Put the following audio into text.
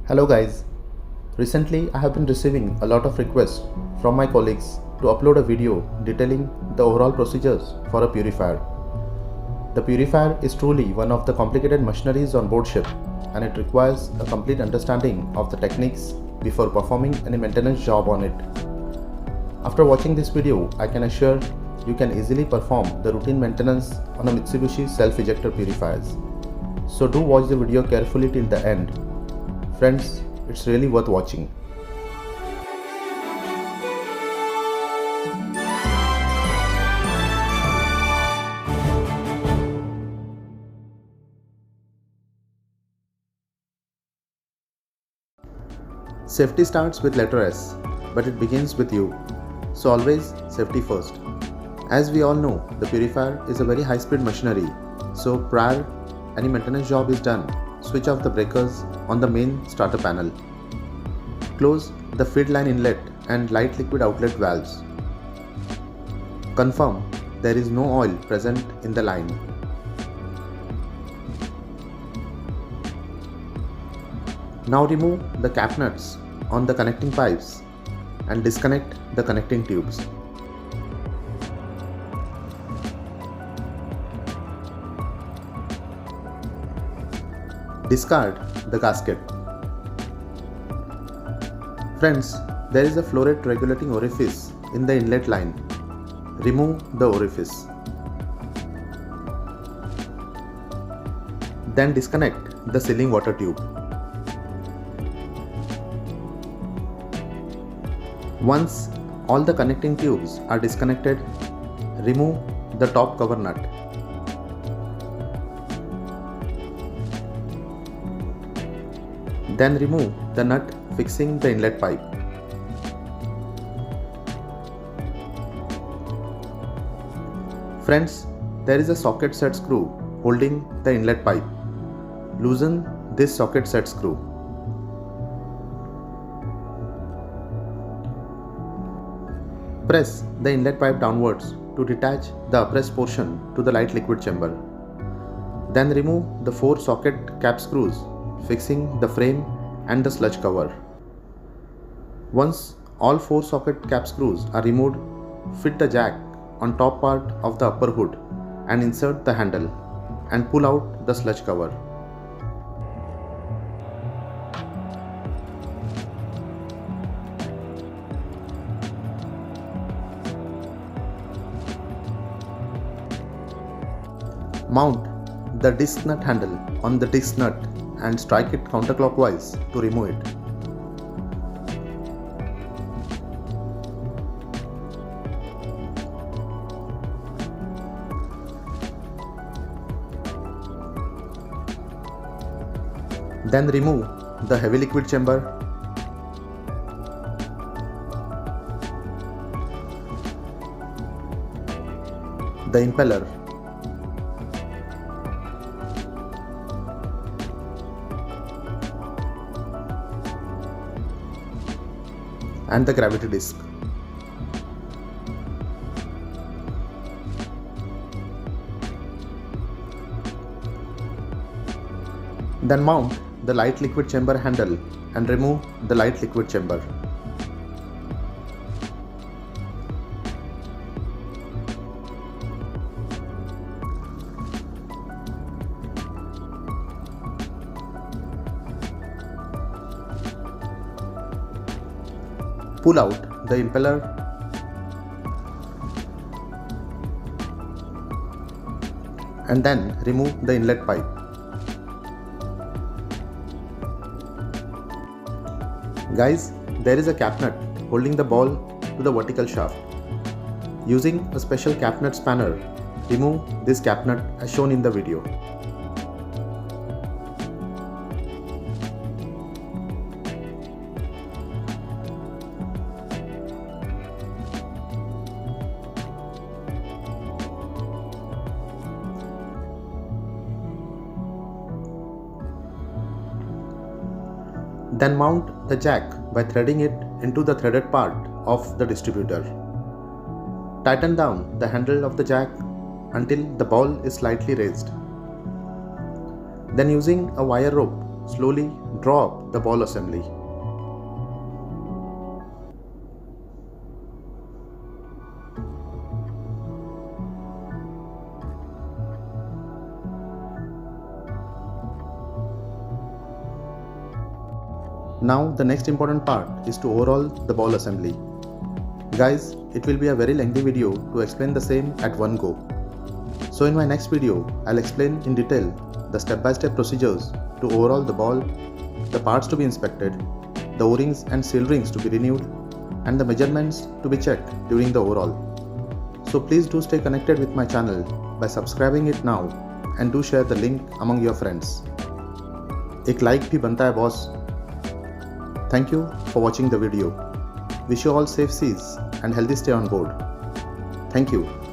Hello guys, recently I have been receiving a lot of requests from my colleagues to upload a video detailing the overall procedures for a purifier. The purifier is truly one of the complicated machineries on board ship, and it requires a complete understanding of the techniques before performing any maintenance job on it. After watching this video, I can assure you can easily perform the routine maintenance on a Mitsubishi self-ejector purifiers. So do watch the video carefully till the end. Friends, it's really worth watching. Safety starts with letter S, but it begins with you. So always safety first. As we all know, the purifier is a very high-speed machinery. So prior any maintenance job is done, switch off the breakers on the main starter panel. Close the feed line inlet and light liquid outlet valves. Confirm there is no oil present in the line. Now remove the cap nuts on the connecting pipes and disconnect the connecting tubes. Discard the gasket. Friends, there is a flow rate regulating orifice in the inlet line. Remove the orifice. Then disconnect the sealing water tube. Once all the connecting tubes are disconnected, remove the top cover nut. Then remove the nut fixing the inlet pipe. Friends, there is a socket set screw holding the inlet pipe. Loosen this socket set screw. Press the inlet pipe downwards to detach the uppressed portion to the light liquid chamber. Then remove the 4 socket cap screws fixing the frame and the sludge cover. Once all 4 socket cap screws are removed, fit the jack on top part of the upper hood and insert the handle and pull out the sludge cover. Mount the disc nut handle on the disc nut and strike it counterclockwise to remove it. Then remove the heavy liquid chamber, the impeller, and the gravity disc. Then mount the light liquid chamber handle and remove the light liquid chamber. Pull out the impeller and then remove the inlet pipe. Guys, there is a cap nut holding the ball to the vertical shaft. Using a special cap nut spanner, remove this cap nut as shown in the video. Then mount the jack by threading it into the threaded part of the distributor. Tighten down the handle of the jack until the ball is slightly raised. Then using a wire rope, slowly draw up the ball assembly. Now the next important part is to overhaul the ball assembly. Guys, it will be a very lengthy video to explain the same at one go. So in my next video, I'll explain in detail the step-by-step procedures to overhaul the ball, the parts to be inspected, the O-rings and seal rings to be renewed, and the measurements to be checked during the overhaul. So please do stay connected with my channel by subscribing it now and do share the link among your friends. एक like भी बनता है boss. Thank you for watching the video. Wish you all safe seas and healthy stay on board. Thank you.